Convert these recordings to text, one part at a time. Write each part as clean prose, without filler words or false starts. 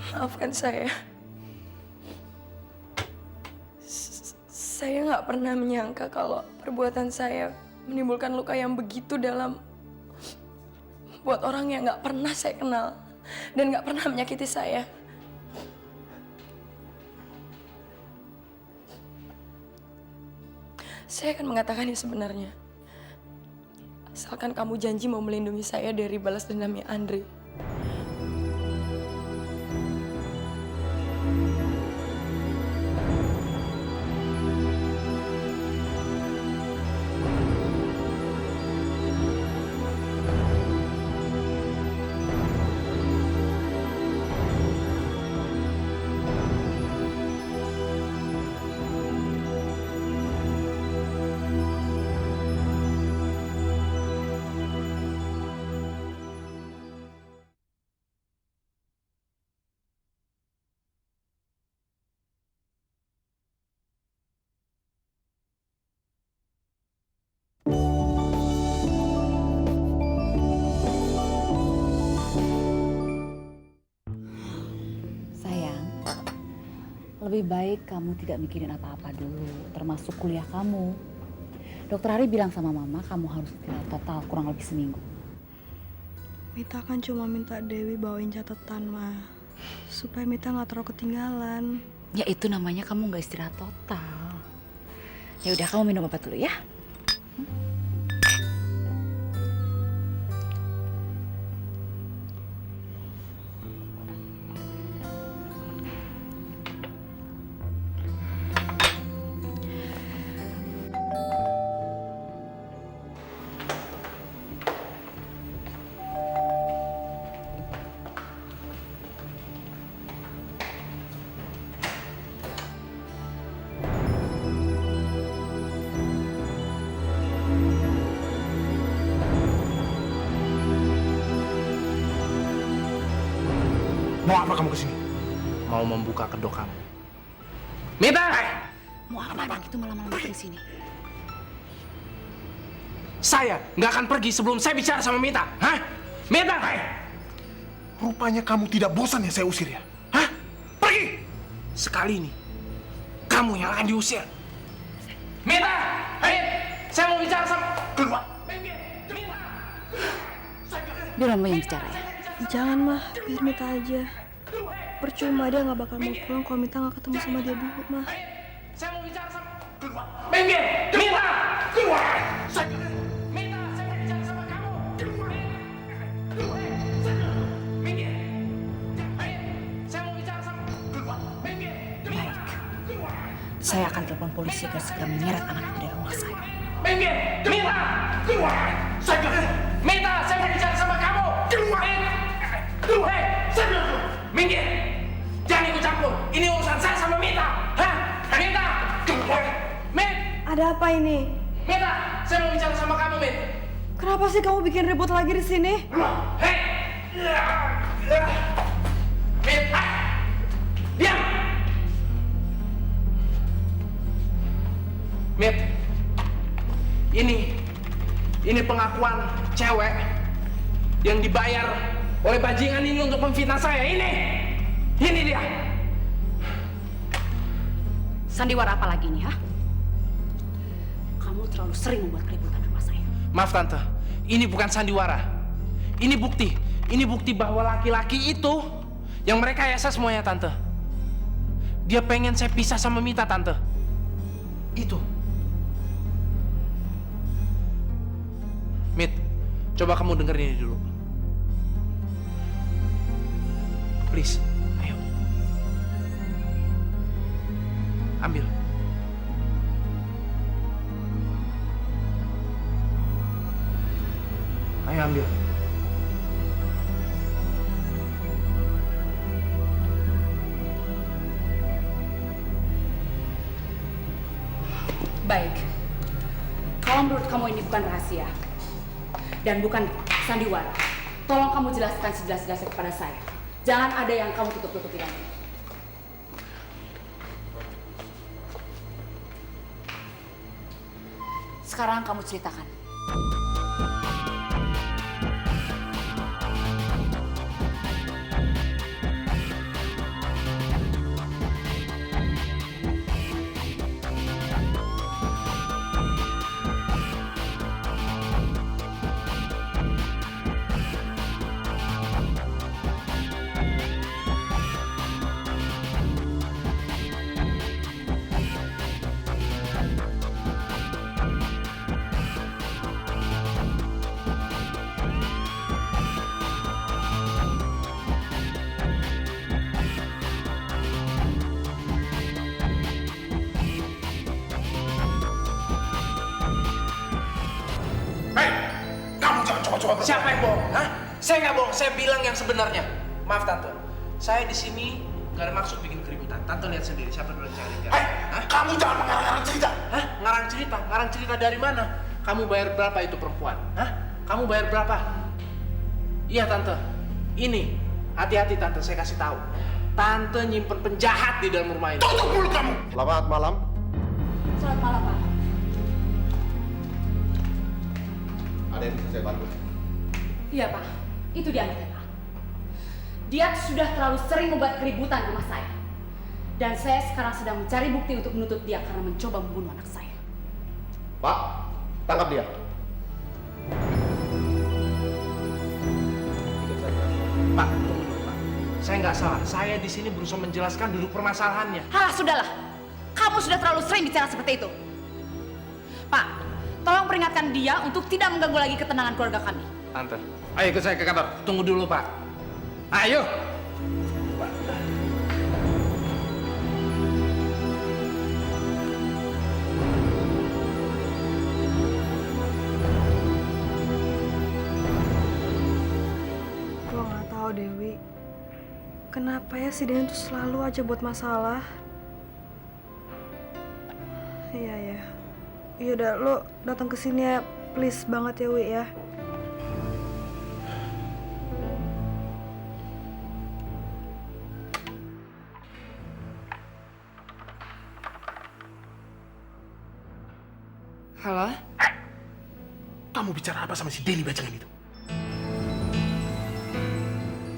Maafkan saya. Saya nggak pernah menyangka kalau perbuatan saya menimbulkan luka yang begitu dalam buat orang yang nggak pernah saya kenal dan nggak pernah menyakiti saya. Saya akan mengatakan yang sebenarnya. Asalkan kamu janji mau melindungi saya dari balas dendamnya Andre. Lebih baik kamu tidak mikirin apa-apa dulu, termasuk kuliah kamu. Dokter Hari bilang sama Mama, kamu harus istirahat total kurang lebih seminggu. Mita kan cuma minta Dewi bawain catatan, Ma. Supaya Mita nggak terlalu ketinggalan. Ya itu namanya kamu nggak istirahat total. Ya udah, kamu minum obat dulu ya. Mau apa kamu kesini? Mau membuka kedok kamu. Mita! Mau apa gitu malam-malam di sini? Saya nggak akan pergi sebelum saya bicara sama Mita. Hah? Mita! Rupanya kamu tidak bosan ya saya usir ya? Hah? Pergi! Sekali ini, kamu yang akan diusir. Mita! Ayo! Saya mau bicara sama... Keluar! Mita! Biar Mama yang bicara ya. Jangan, Mah. Biar Mita aja. Percuma dia nggak bakal mau pulang kalau Mita nggak ketemu sama dia dulu, Mah. Saya mau bicara sama... Keluar! Mita! Mita! Keluar! Mita, saya mau bicara sama kamu. Keluar! Minggir! Ayo! Saya mau bicara sama... Keluar! Minggir! Baik. Saya akan telepon polisi agar segera menyeret anak itu dari rumah saya. Minggir! Mita! Keluar! Mita, saya mau bicara sama kamu. Keluar! Keluar! Minggir! Jangan ikut campur. Ini urusan saya sama Mita. Hah? Mita! Keluar! Mit! Ada apa ini? Mita, saya mau bicara sama kamu, Mit. Kenapa sih kamu bikin ribut lagi di sini? Hei! Mit! Diam! Mit, ini pengakuan cewek yang dibayar oleh bajingan ini untuk memfitnah saya. Ini dia. Sandiwara apa lagi nih, ha? Kamu terlalu sering membuat keributan di rumah saya. Maaf Tante, ini bukan sandiwara. Ini bukti bahwa laki-laki itu yang merekayasa semuanya, Tante. Dia pengen saya pisah sama Mita, Tante. Itu. Mit, coba kamu dengerin ini dulu. Please, ayo. Ambil. Ayo ambil. Baik. Kalau menurut kamu ini bukan rahasia dan bukan sandiwara, tolong kamu jelaskan sejelas-jelasnya kepada saya. Jangan ada yang kamu tutup-tutupi lagi. Sekarang kamu ceritakan. coba berbohong. Siapa yang bohong? Hah? Saya nggak bohong, saya bilang yang sebenarnya. Maaf tante, saya di sini nggak ada maksud bikin keributan. Tante lihat sendiri siapa dulu yang saya kejar. Hah? Kamu jangan mengarang-arang cerita. Hah? Ngarang cerita? Ngarang cerita dari mana? Kamu bayar berapa itu perempuan? Hah? Kamu bayar berapa? Iya tante, ini hati-hati tante, saya kasih tahu. Tante nyimpen penjahat di dalam rumah ini. Tutup mulut kamu. Selamat malam. Selamat malam, Pak. Ada yang bisa saya bantu? Iya, Pak. Itu dia anaknya, Pak. Dia sudah terlalu sering membuat keributan di rumah saya. Dan saya sekarang sedang mencari bukti untuk menuntut dia karena mencoba membunuh anak saya. Pak, tangkap dia. Pak, tunggu dulu Pak. Saya nggak salah. Saya di sini berusaha menjelaskan duduk permasalahannya. Halah, sudahlah. Kamu sudah terlalu sering bicara seperti itu. Pak, tolong peringatkan dia untuk tidak mengganggu lagi ketenangan keluarga kami. Tante, ayo ikut saya ke kantor. Tunggu dulu Pak. Ayo. Gue nggak tahu Dewi. Kenapa ya si Denny tuh selalu aja buat masalah? Iya ya. Iya udah lo datang ke sini ya, please banget ya Wi ya. Halo? Kamu bicara apa sama si Denny bajangan itu?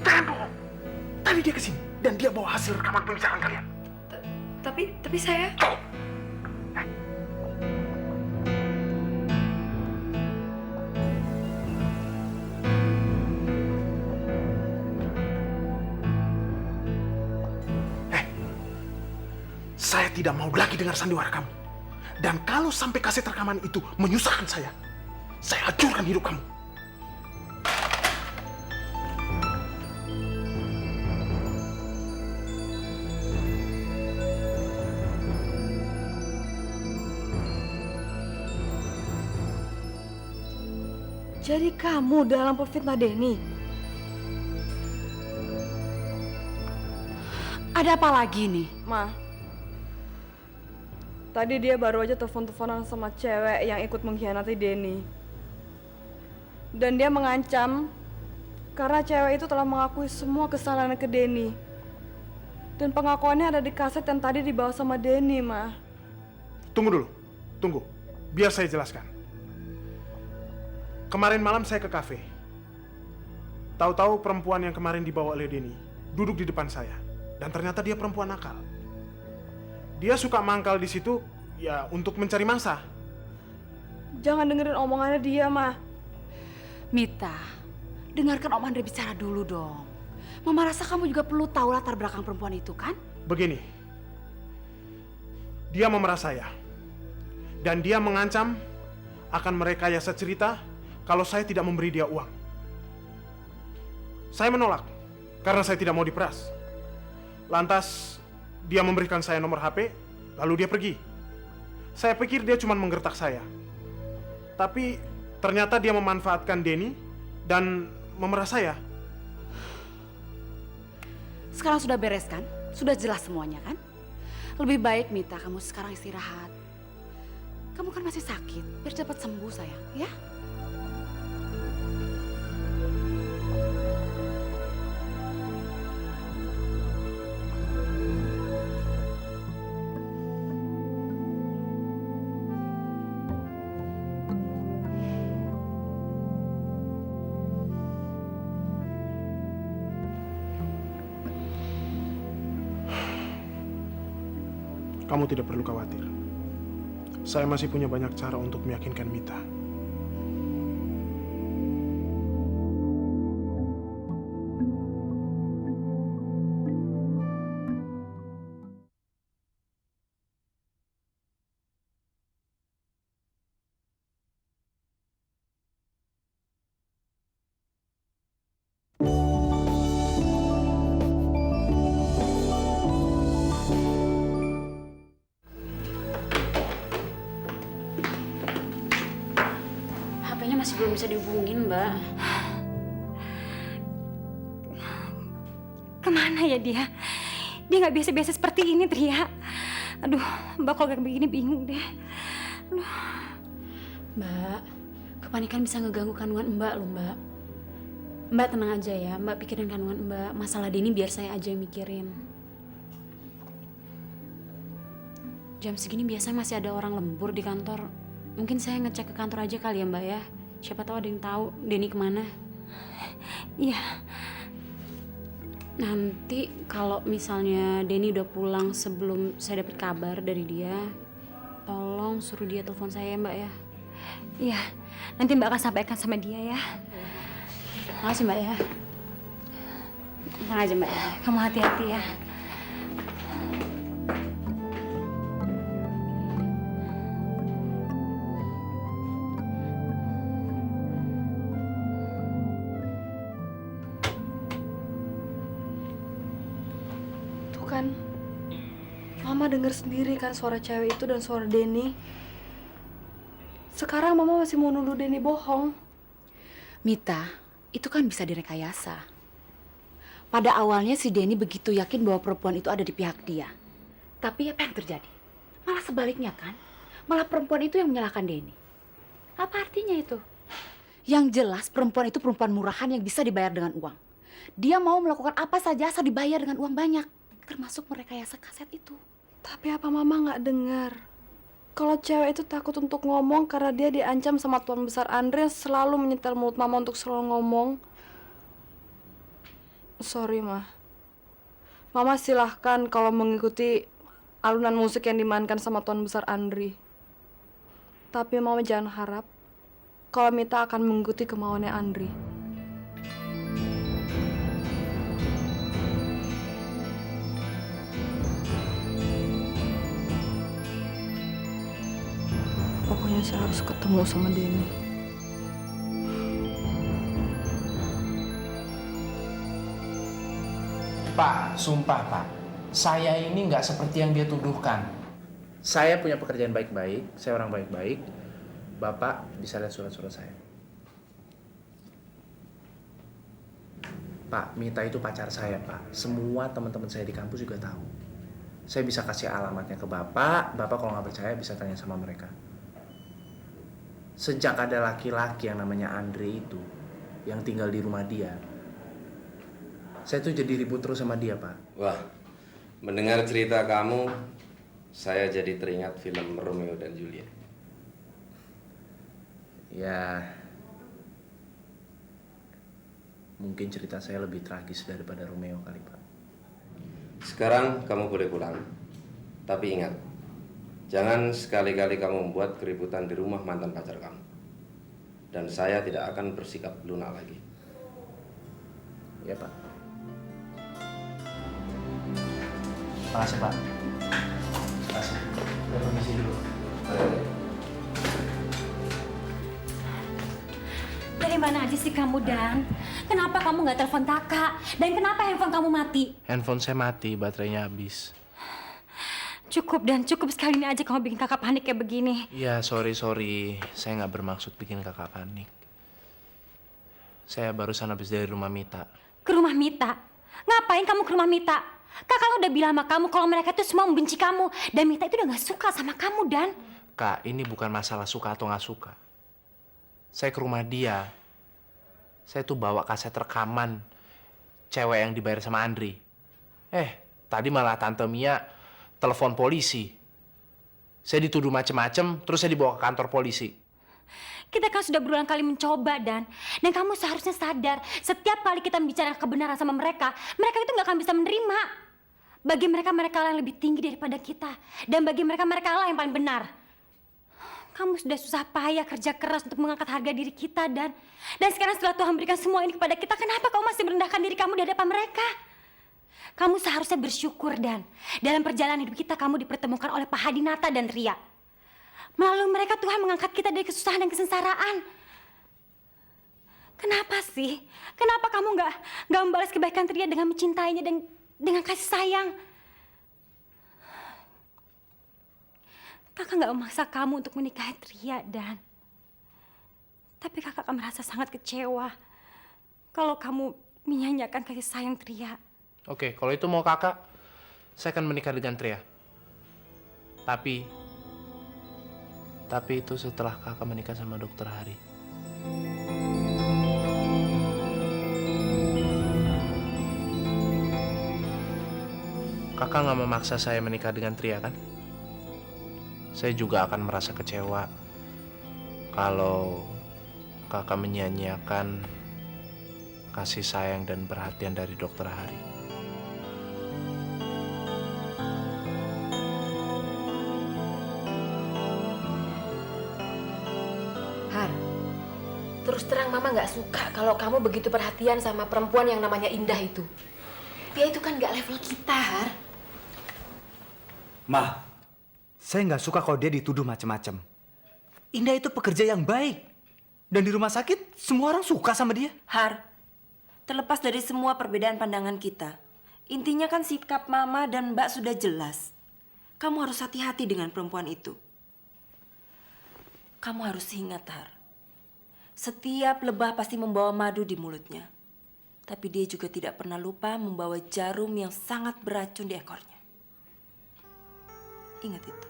Jangan bohong. Tadi dia kesini dan dia bawa hasil rekaman pembicaraan kalian. Tapi saya... Saya tidak mau lagi dengar sandiwara kamu. Dan kalau sampai kaset rekaman itu menyusahkan saya hancurkan hidup kamu. Jadi kamu dalam fitnah Denny? Ada apa lagi nih? Ma, tadi dia baru aja telepon-teleponan sama cewek yang ikut mengkhianati Denny. Dan dia mengancam karena cewek itu telah mengakui semua kesalahan ke Denny. Dan pengakuannya ada di kaset yang tadi dibawa sama Denny, Ma. Tunggu dulu, tunggu. Biar saya jelaskan. Kemarin malam saya ke kafe. Tahu-tahu perempuan yang kemarin dibawa oleh Denny duduk di depan saya. Dan ternyata dia perempuan nakal. Dia suka mangkal di situ ya untuk mencari mangsa. Jangan dengerin omongannya dia, Ma. Mita, dengarkan Om Andre bicara dulu dong. Mama rasa kamu juga perlu tahu latar belakang perempuan itu kan? Begini. Dia memerah saya. Dan dia mengancam akan merekayasa cerita kalau saya tidak memberi dia uang. Saya menolak karena saya tidak mau diperas. Lantas dia memberikan saya nomor HP, lalu dia pergi. Saya pikir dia cuma menggertak saya. Tapi ternyata dia memanfaatkan Denny dan memerah saya. Sekarang sudah beres kan? Sudah jelas semuanya kan? Lebih baik Mita kamu sekarang istirahat. Kamu kan masih sakit, biar cepat sembuh sayang, ya? Kamu tidak perlu khawatir. Saya masih punya banyak cara untuk meyakinkan Mita. HP-nya masih belum bisa dihubungin, Mbak. Kemana ya dia? Dia nggak biasa-biasa seperti ini, Tria. Aduh, Mbak kalau kayak begini bingung deh. Aduh. Mbak, kepanikan bisa ngeganggu kandungan Mbak loh, Mbak. Mbak tenang aja ya, Mbak pikirin kandungan Mbak. Masalah Denny biar saya aja yang mikirin. Jam segini biasanya masih ada orang lembur di kantor. Mungkin saya ngecek ke kantor aja kali ya, Mbak ya. Siapa tahu ada yang tahu Denny kemana. Iya. Nanti kalau misalnya Denny udah pulang sebelum saya dapat kabar dari dia, tolong suruh dia telepon saya ya, Mbak ya. Iya, nanti Mbak akan sampaikan sama dia ya. Makasih Mbak ya. Tenang aja Mbak ya. Kamu hati-hati ya. Tuh kan, Mama dengar sendiri kan suara cewek itu dan suara Denny. Sekarang Mama masih mau nuduh Denny bohong. Mita, itu kan bisa direkayasa. Pada awalnya si Denny begitu yakin bahwa perempuan itu ada di pihak dia. Tapi apa yang terjadi? Malah sebaliknya kan? Malah perempuan itu yang menyalahkan Denny. Apa artinya itu? Yang jelas perempuan itu perempuan murahan yang bisa dibayar dengan uang. Dia mau melakukan apa saja asal dibayar dengan uang banyak. Termasuk merekayasa kaset itu. Tapi apa Mama nggak dengar? Kalau cewek itu takut untuk ngomong karena dia diancam sama Tuan Besar Andre yang selalu menyetel mulut Mama untuk selalu ngomong. Sorry, Ma. Mama silahkan kalau mengikuti alunan musik yang dimainkan sama Tuan Besar Andre. Tapi Mama jangan harap kalau Mita akan mengikuti kemauannya Andre. Pokoknya saya harus ketemu sama Denny. Pak, sumpah Pak, saya ini nggak seperti yang dia tuduhkan. Saya punya pekerjaan baik-baik, saya orang baik-baik. Bapak bisa lihat surat-surat saya. Pak, Mita itu pacar saya, Pak. Semua teman-teman saya di kampus juga tahu. Saya bisa kasih alamatnya ke Bapak. Bapak kalau nggak percaya bisa tanya sama mereka. Sejak ada laki-laki yang namanya Andre itu, yang tinggal di rumah dia, saya tuh jadi ribut terus sama dia, Pak. Wah, mendengar cerita kamu, saya jadi teringat film Romeo dan Juliet. Ya, mungkin cerita saya lebih tragis daripada Romeo kali, Pak. Sekarang kamu boleh pulang. Tapi ingat, jangan sekali-kali kamu membuat keributan di rumah mantan pacar kamu. Dan saya tidak akan bersikap lunak lagi. Ya, Pak. Makasih, Pak. Makasih. Udah permisi dulu. Dari mana aja sih kamu, Dan? Kenapa kamu nggak telepon kakak? Dan kenapa handphone kamu mati? Handphone saya mati, baterainya habis. Cukup, Dan. Cukup sekali ini aja kamu bikin kakak panik kayak begini. Ya, sorry. Saya nggak bermaksud bikin kakak panik. Saya barusan habis dari rumah Mita. Ke rumah Mita? Ngapain kamu ke rumah Mita? Kakak udah bilang sama kamu kalau mereka itu semua membenci kamu. Dan Mita itu udah gak suka sama kamu, Dan. Kak, ini bukan masalah suka atau nggak suka. Saya ke rumah dia. Saya tuh bawa kaset rekaman cewek yang dibayar sama Andri. Tadi malah Tante Mia telepon polisi. Saya dituduh macem-macem, terus saya dibawa ke kantor polisi. Kita kan sudah berulang kali mencoba, Dan kamu seharusnya sadar, setiap kali kita bicara kebenaran sama mereka, mereka itu nggak akan bisa menerima. Bagi mereka lah yang lebih tinggi daripada kita, dan bagi mereka lah yang paling benar. Kamu sudah susah payah kerja keras untuk mengangkat harga diri kita, Dan sekarang setelah Tuhan berikan semua ini kepada kita, kenapa kamu masih merendahkan diri kamu di hadapan mereka? Kamu seharusnya bersyukur, Dan dalam perjalanan hidup kita kamu dipertemukan oleh Pak Hadinata dan Ria. Melalui mereka Tuhan mengangkat kita dari kesusahan dan kesengsaraan. Kenapa sih? Kenapa kamu nggak membalas kebaikan Ria dengan mencintainya dan dengan kasih sayang? Kakak nggak memaksa kamu untuk menikahi Ria, Dan. Tapi kakak akan merasa sangat kecewa kalau kamu menyanyiakan kasih sayang Ria. Oke, kalau itu mau kakak, saya akan menikah dengan Tria. Tapi itu setelah kakak menikah sama Dokter Hari. Kakak nggak memaksa saya menikah dengan Tria kan? Saya juga akan merasa kecewa kalau kakak menyia-nyiakan kasih sayang dan perhatian dari Dokter Hari. Har, terus terang Mama nggak suka kalau kamu begitu perhatian sama perempuan yang namanya Indah itu. Dia itu kan nggak level kita, Har. Ma, saya nggak suka kalau dia dituduh macem-macem. Indah itu pekerja yang baik. Dan di rumah sakit, semua orang suka sama dia. Har, terlepas dari semua perbedaan pandangan kita, intinya kan sikap Mama dan Mbak sudah jelas. Kamu harus hati-hati dengan perempuan itu. Kamu harus ingat, Har. Setiap lebah pasti membawa madu di mulutnya. Tapi dia juga tidak pernah lupa membawa jarum yang sangat beracun di ekornya. Ingat itu.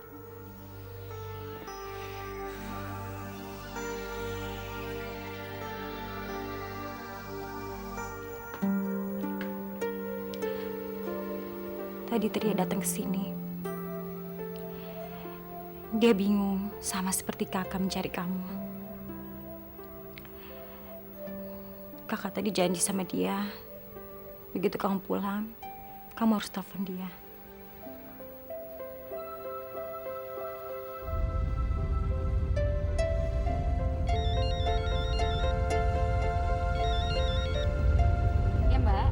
Tadi Tria datang ke sini. Dia bingung, sama seperti kakak mencari kamu. Kakak tadi janji sama dia, begitu kamu pulang, kamu harus telepon dia. Ya, Mbak.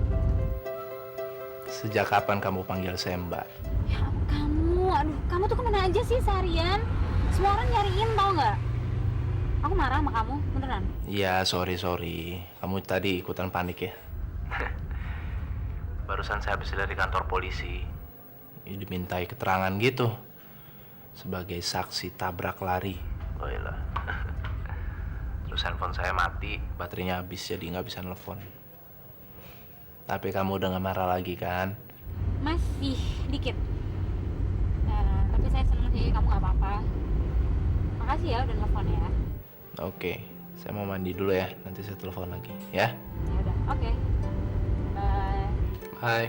Sejak kapan kamu panggil saya Mbak? Ya kamu, aduh, kamu tuh kemana aja sih seharian? Semua orang nyariin, tau nggak? Aku marah sama kamu, beneran. Ya, sorry. Kamu tadi ikutan panik ya? Barusan saya habis dari kantor polisi. Dimintai keterangan gitu. Sebagai saksi tabrak lari. Oh iya. Terus handphone saya mati, baterainya habis jadi nggak bisa nelfon. Tapi kamu udah nggak marah lagi kan? Masih dikit. Tapi saya seneng sih kamu nggak apa-apa. Makasih ya udah nelfon ya. Oke, saya mau mandi dulu ya. Nanti saya telepon lagi, ya? Ya udah, oke. Bye. Bye.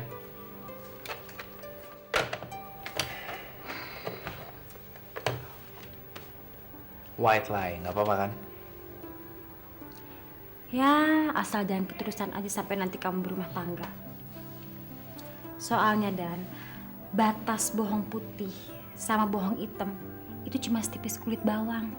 White lie, nggak apa-apa kan? Ya, asal jangan keterusan aja sampai nanti kamu berumah tangga. Soalnya Dan, batas bohong putih sama bohong hitam itu cuma setipis kulit bawang.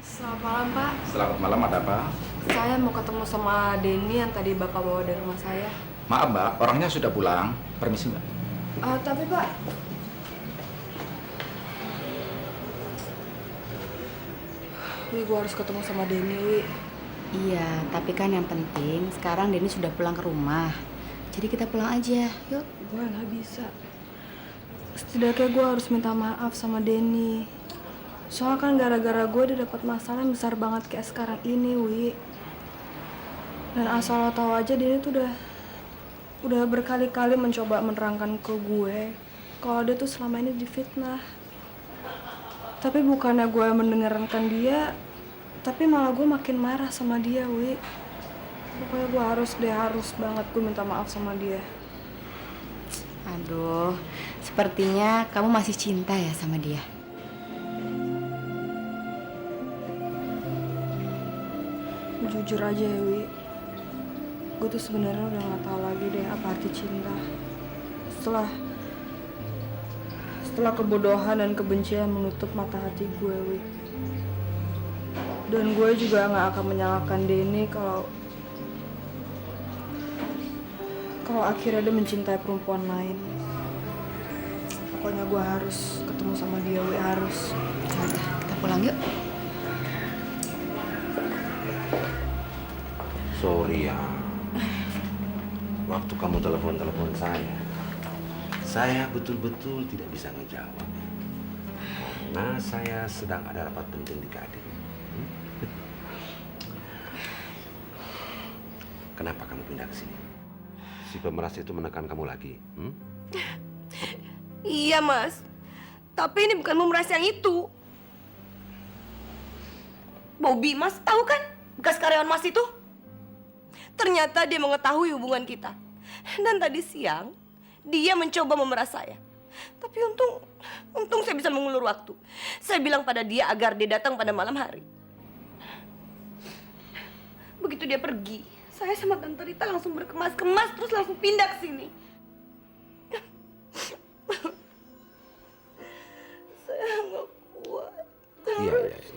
Selamat malam, Pak. Selamat malam, ada apa? Saya mau ketemu sama Denny yang tadi Bapak bawa dari rumah saya. Maaf Mbak, orangnya sudah pulang. Permisi Mbak. Tapi Pak, gue harus ketemu sama Denny, Wi. Iya, tapi kan yang penting sekarang Denny sudah pulang ke rumah. Jadi kita pulang aja, yuk. Gue nggak bisa. Setidaknya gue harus minta maaf sama Denny. Soalnya kan gara-gara gue udah dapat masalah yang besar banget kayak sekarang ini, Wi. Dan asal lo tahu aja, Denny tuh udah berkali-kali mencoba menerangkan ke gue kalau dia tuh selama ini difitnah. Tapi bukannya gue mendengarkan dia, tapi malah gue makin marah sama dia, Wi. Pokoknya gue harus banget gue minta maaf sama dia. Aduh, sepertinya kamu masih cinta ya sama dia. Jujur aja ya, Wi. Gue tuh sebenarnya udah gak tahu lagi deh apa arti cinta. Setelah kebodohan dan kebencian menutup mata hati gue, Wi. Dan gue juga gak akan menyalahkan Denny kalau kalau akhirnya dia mencintai perempuan lain. Pokoknya gue harus ketemu sama dia, gue harus. Udah, kita pulang yuk. Sorry ya. Waktu kamu telepon saya betul-betul tidak bisa ngejawab. Nah, saya sedang ada rapat penting di Kadin. Kenapa kamu pindah ke sini? Si pemeras itu menekan kamu lagi? Iya, Mas. Tapi ini bukan memeras yang itu. Bobby, Mas tahu kan? Bekas karyawan Mas itu. Ternyata dia mengetahui hubungan kita. Dan tadi siang, dia mencoba memeras saya. Tapi untung saya bisa mengulur waktu. Saya bilang pada dia agar dia datang pada malam hari. Begitu dia pergi, saya sama Tante Rita langsung berkemas-kemas terus langsung pindah ke sini. Saya nggak kuat.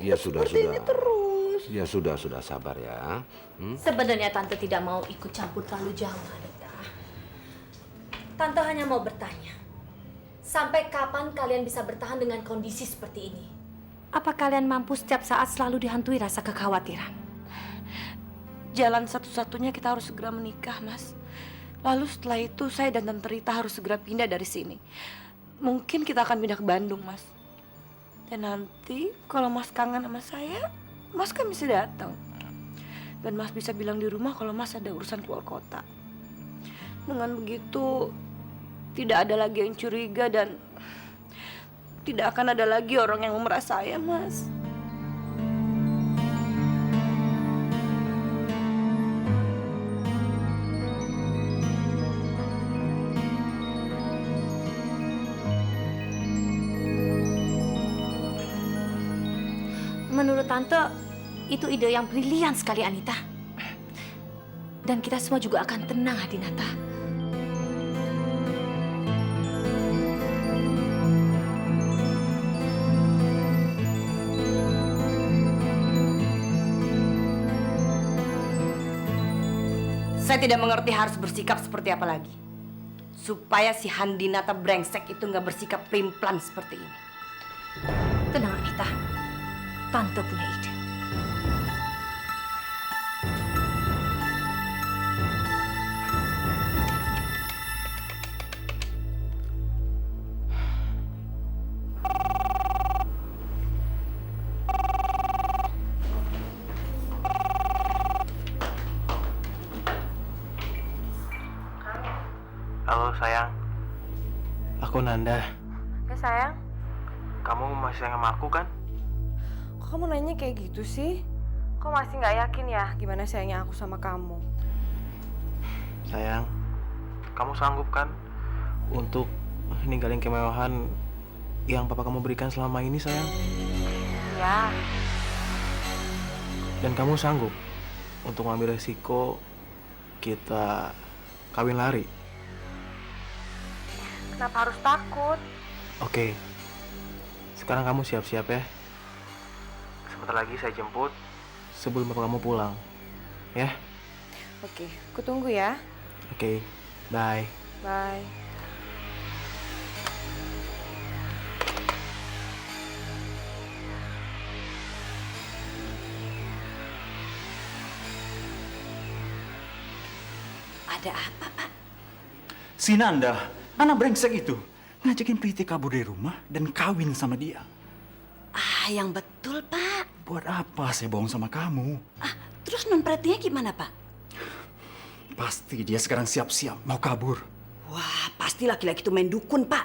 Iya sudah. Seperti ini terus. Ya sudah sabar ya. Sebenarnya Tante tidak mau ikut campur terlalu jauh, Anita. Tante hanya mau bertanya, sampai kapan kalian bisa bertahan dengan kondisi seperti ini? Apa kalian mampu setiap saat selalu dihantui rasa kekhawatiran? Jalan satu-satunya kita harus segera menikah, Mas. Lalu setelah itu saya dan Tante Rita harus segera pindah dari sini. Mungkin kita akan pindah ke Bandung, Mas. Dan nanti kalau Mas kangen sama saya, Mas kan bisa datang. Dan Mas bisa bilang di rumah kalau Mas ada urusan keluar kota. Dengan begitu, tidak ada lagi yang curiga dan tidak akan ada lagi orang yang memeras saya, Mas. Menurut Tante, itu ide yang brilian sekali, Anita. Dan kita semua juga akan tenang, Hadinata. Saya tidak mengerti harus bersikap seperti apa lagi. Supaya si Handinata brengsek itu nggak bersikap pelin-pelan seperti ini. Tenang, Anita. Tante punya ide. Halo sayang, aku Nanda. Ya sayang, Kamu masih sayang sama aku kan? kok kamu nanya kayak gitu sih? Kok masih nggak yakin ya gimana sayangnya aku sama kamu? Sayang, kamu sanggup kan untuk ninggalin kemewahan yang papa kamu berikan selama ini, sayang? Ya. Dan kamu sanggup untuk ngambil resiko kita kawin lari? Kenapa harus takut? Oke, sekarang kamu siap-siap ya. Sebentar lagi saya jemput sebelum bapak kamu pulang, ya? Oke, aku tunggu ya. Oke, bye. Bye. Ada apa, Pak? Si Nanda, anak brengsek itu, ngajakin Priti kabur dari rumah dan kawin sama dia. Ah, yang betul, Pak. Buat apa saya bohong sama kamu? Terus non Pretinya gimana, Pak? Pasti dia sekarang siap-siap mau kabur. Wah, pasti laki-laki itu main dukun, Pak.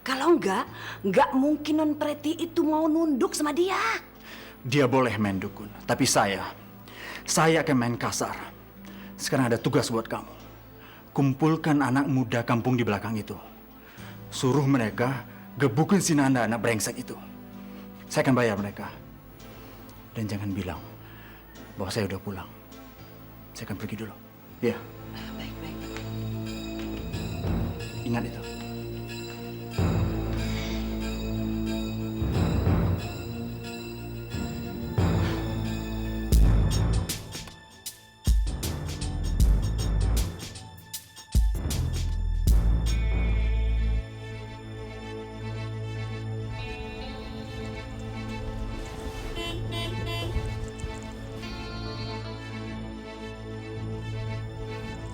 Kalau enggak mungkin non Preti itu mau nunduk sama dia. Dia boleh main dukun, tapi saya akan main kasar. Sekarang ada tugas buat kamu. Kumpulkan anak muda kampung di belakang itu. Suruh mereka gebukin si Nanda anak brengsek itu. Saya akan bayar mereka. Dan jangan bilang bahwa saya udah pulang. Saya akan pergi dulu. Ya. Baik. Ingat itu.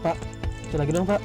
Pak, cek lagi dong, Pak.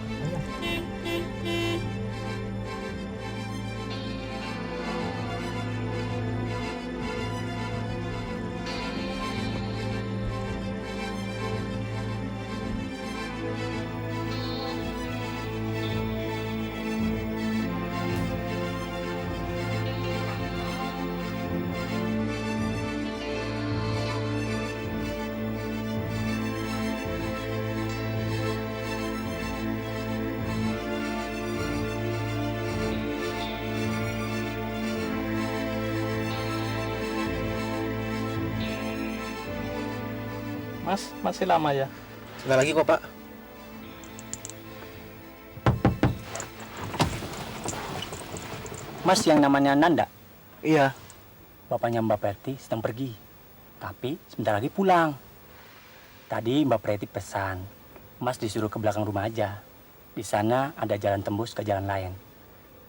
Mas, masih lama ya? Sebentar lagi kok, Pak. Mas yang namanya Nanda, Iya. bapaknya Mbak Preti sedang pergi. Tapi sebentar lagi pulang. Tadi Mbak Preti pesan, Mas disuruh ke belakang rumah aja. Di sana ada jalan tembus ke jalan lain.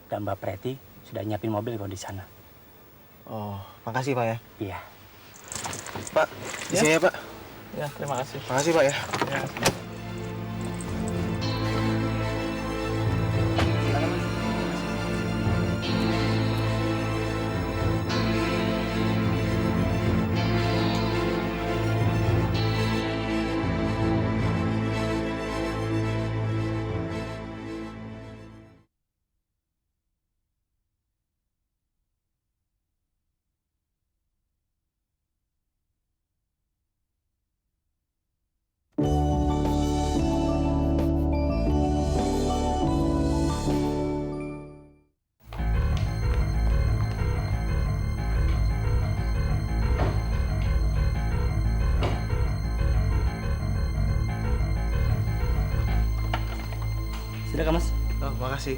Dan Mbak Preti sudah nyiapin mobil kok di sana. Oh, makasih, Pak ya. Iya. Pak, di sini ya, Pak. Ya, terima kasih. Makasih, Pak ya. Ya. Silakan Mas. Oh, makasih.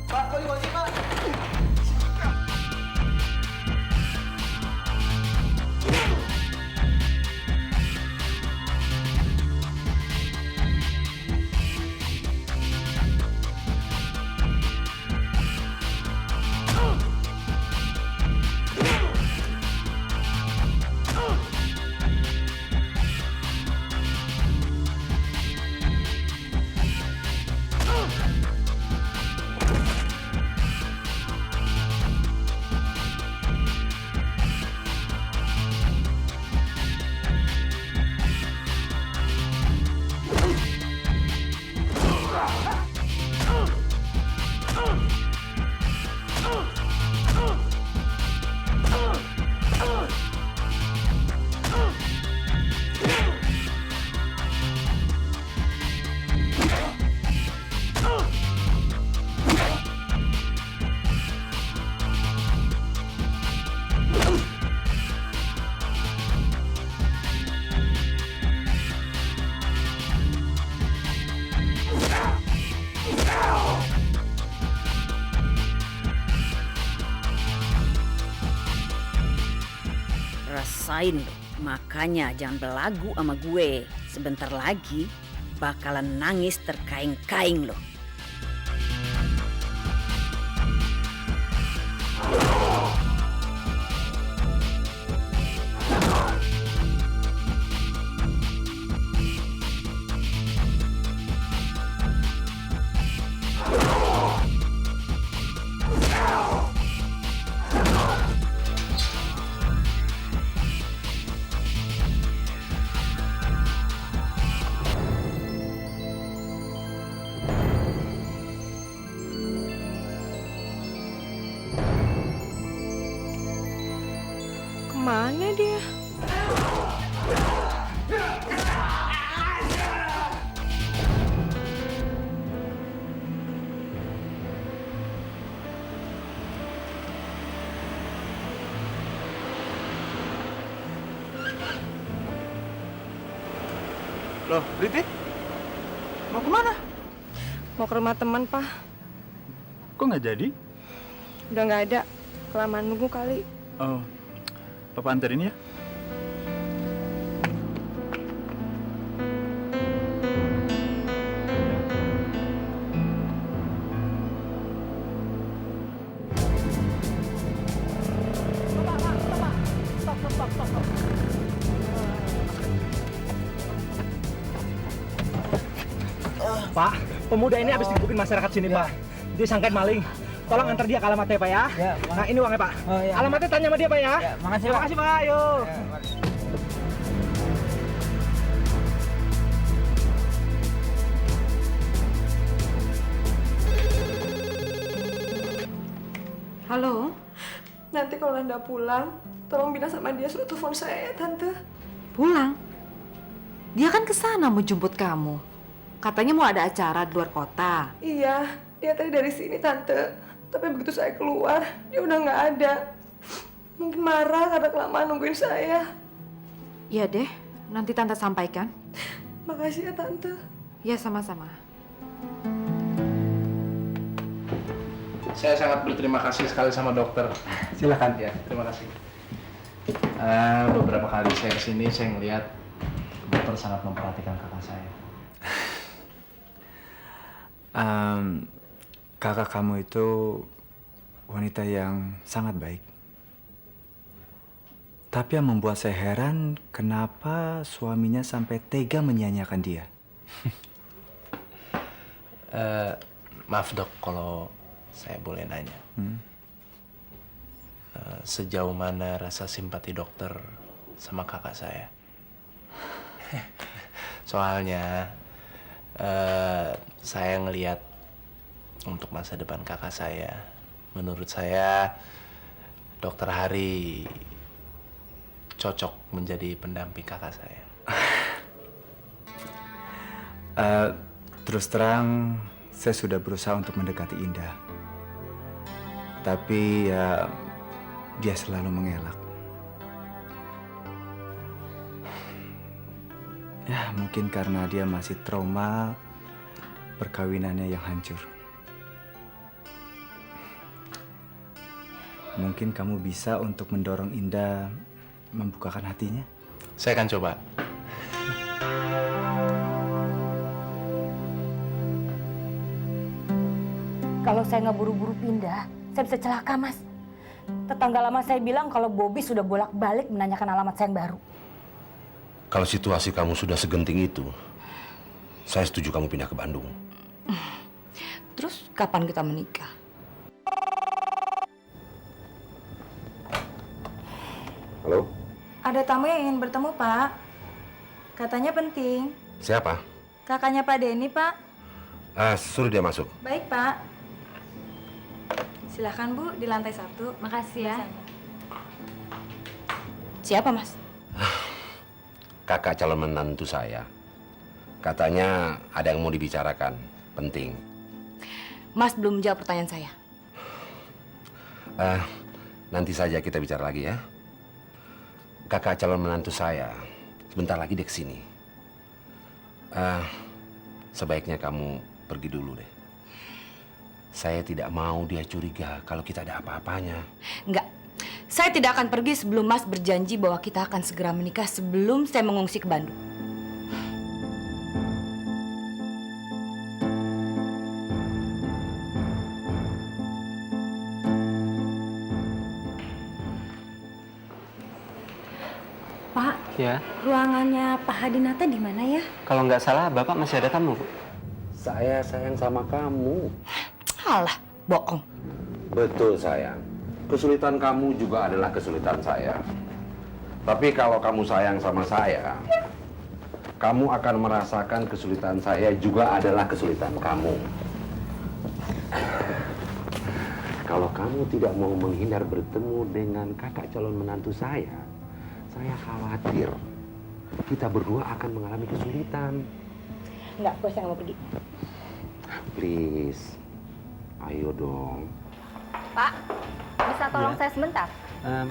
Pak, kok dikunci, Pak? Rasain lo, makanya jangan belagu sama gue. Sebentar lagi bakalan nangis terkaing-kaing lo. Kemana dia? Loh, Riti? Mau kemana? Mau ke rumah teman, Pak. Kok nggak jadi? Udah nggak ada. Kelamaan nunggu kali. Oh, Papa anterin ya. Pak, pemuda ini habis digebukin masyarakat sini, Pak. Dia sangkain maling. Tolong antar dia ke alamatnya, Pak ya. Nah, ini uangnya, Pak. Alamatnya tanya sama dia, Pak ya. Makasih, Terima kasih, Pak. Ayo. Halo? Nanti kalau Anda pulang, tolong bilang sama dia suruh telepon saya ya, Tante. Pulang? Dia kan ke sana mau jemput kamu. Katanya mau ada acara di luar kota. Iya, dia tadi dari sini, Tante. Tapi begitu saya keluar, dia udah nggak ada. Mungkin marah karena kelamaan nungguin saya. Iya deh, nanti Tante sampaikan. Makasih ya, Tante. Ya, sama-sama. Saya sangat berterima kasih sekali sama dokter. Silakan. Ya, terima kasih. Beberapa kali saya kesini, saya ngelihat dokter sangat memperhatikan kakak saya. Kakak kamu itu wanita yang sangat baik. Tapi yang membuat saya heran, kenapa suaminya sampai tega menyia-nyiakan dia? Maaf dok, kalau saya boleh nanya. Sejauh mana rasa simpati dokter sama kakak saya? Soalnya saya ngelihat untuk masa depan kakak saya, menurut saya Dokter Hari cocok menjadi pendamping kakak saya. Terus terang, saya sudah berusaha untuk mendekati Indah. Tapi ya, dia selalu mengelak. Ya, mungkin karena dia masih trauma perkawinannya yang hancur. Mungkin kamu bisa untuk mendorong Indah membukakan hatinya. Saya akan coba. Kalau saya nggak buru-buru pindah, saya bisa celaka, Mas. Tetangga lama saya bilang kalau Bobby sudah bolak-balik menanyakan alamat saya yang baru. Kalau situasi kamu sudah segenting itu, saya setuju kamu pindah ke Bandung. Terus kapan kita menikah? Halo? Ada tamu yang ingin bertemu, Pak. Katanya penting. Siapa? Kakaknya Pak Denny, Pak. Suruh dia masuk. Baik, Pak. Silakan, Bu, di lantai 1. Makasih ya. Siapa, Mas? Kakak calon menantu saya. Katanya ada yang mau dibicarakan, penting. Mas belum menjawab pertanyaan saya. Nanti saja kita bicara lagi ya. Kakak calon menantu saya, sebentar lagi dia kesini. Sebaiknya kamu pergi dulu deh. Saya tidak mau dia curiga kalau kita ada apa-apanya. Enggak. Saya tidak akan pergi sebelum Mas berjanji bahwa kita akan segera menikah sebelum saya mengungsi ke Bandung. Pak, Ya, ruangannya Pak Hadinata di mana ya? kalau nggak salah Bapak masih ada tamu, Bu. Saya sayang sama kamu. Alah, bohong. Betul sayang. Kesulitan kamu juga adalah kesulitan saya. Tapi kalau kamu sayang sama saya, kamu akan merasakan kesulitan saya juga adalah kesulitan kamu. Kalau kamu tidak mau menghindar bertemu dengan kakak calon menantu saya khawatir kita berdua akan mengalami kesulitan. Enggak, gue saya nggak mau pergi. Please, ayo dong. Pak, bisa tolong saya sebentar?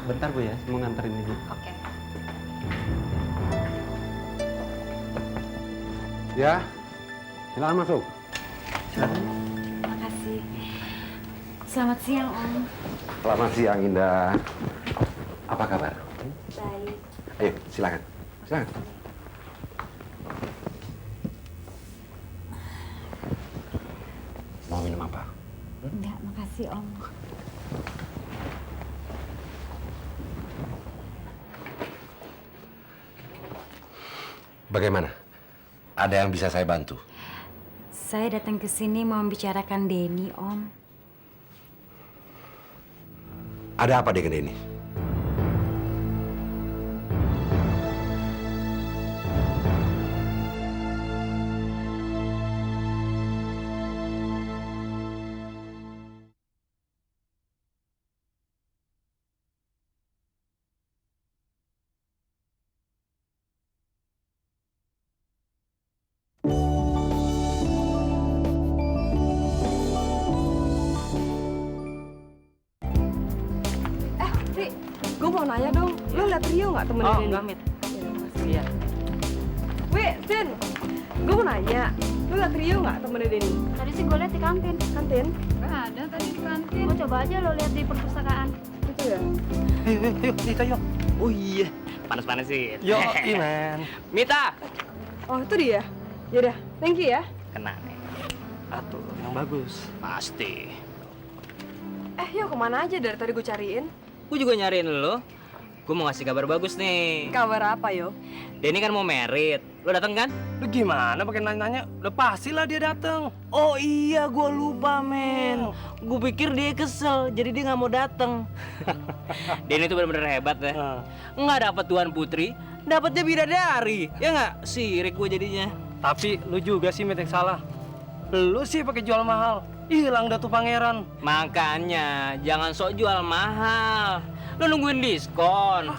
Bentar Bu ya, saya mau nganterin ini. Oke. Ya, silakan masuk. Makasih. Selamat siang, Om. Selamat siang Indah. Apa kabar? Baik. Ayo, silakan. Silakan. Mau minum apa? Enggak, makasih, Om. Bagaimana? Ada yang bisa saya bantu? Saya datang ke sini mau membicarakan Denny, Om. Ada apa dengan ini? Ri, gue mau nanya dong, lo liat Rio nggak temennya Oh, Denny? enggak, Mit. Iya. Wih, Sin, gue mau nanya, lo liat Rio nggak temennya Denny? Tadi sih gue lihat di kantin. Kantin? Gak ada tadi di kantin. Mau coba aja lo lihat di perpustakaan. Itu ya? Yuk, Mita, yuk. Oh iya. Panas-panas sih. Yo, Iman. Mita! Oh, itu dia? Yaudah, thank you ya. Kena nih. Atuh, yang bagus. Pasti. Yuk kemana aja dari tadi gue cariin? Gue juga nyariin lo. Gue mau ngasih kabar bagus nih. Kabar apa, yo? Denny kan mau merit. Lo dateng kan? Lu gimana pakai nanya-nanya? Udah pastilah dia dateng. Oh iya, gue lupa men. Gue pikir dia kesel, jadi dia nggak mau dateng. Denny tuh bener-bener hebat ya. Nggak dapet tuan putri, dapetnya bidadari. Ya nggak? Sirik gue jadinya. Tapi lu juga sih Mit yang salah. Lu sih pakai jual mahal. Hilang dah tuh pangeran. Makanya jangan sok jual mahal. Lu nungguin diskon.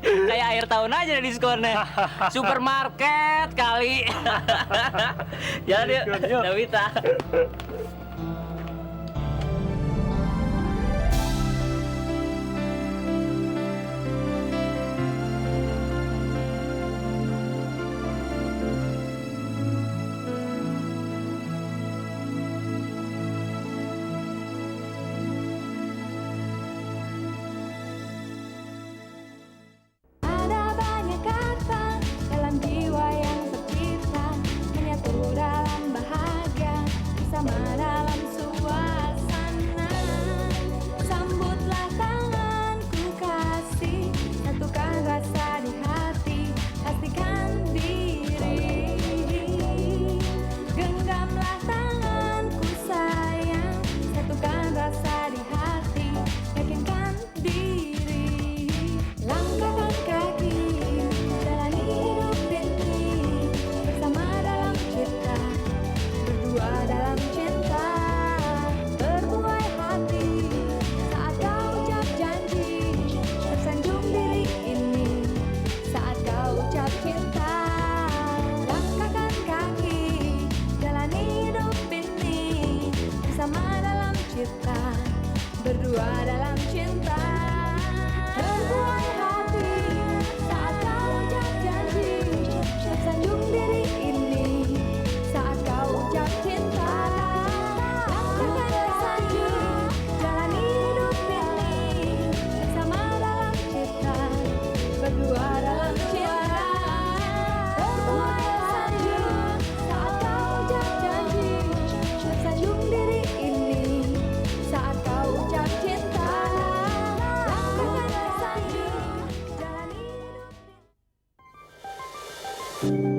Kayak akhir tahun aja ada diskonnya. Supermarket kali. Jalan yuk, Nawita. Ada banyak kata dalam jiwa yang tercipta, menyatu dalam bahagia, bersama dalam suasana. Sambutlah tanganku kasih, satukan rasa di hati, pastikan diri. Genggamlah tanganku sayang, satukan rasa di hati, yakinkan diri. Langkahkan kaki, jalani hidup ini, bersama dalam cinta, berdua dalam cinta. Berbuai hati, saat kau ucap janji, tersanjung diri ini, saat kau ucap cinta. Langkahkan kaki, jalani hidup ini, bersama dalam cinta, berdua dalam cinta. Berbuai hati, saat kau ucap janji, tersanjung diri ini, saat kau ucap cinta. Langkahkan kaki, jalani hidup ini, bersama dalam cinta, berdua dalam cinta. Berbuai hati, saat kau ucap janji, tersanjung diri ini, saat kau ucap cinta. Langkahkan kaki, jalani hidup ini.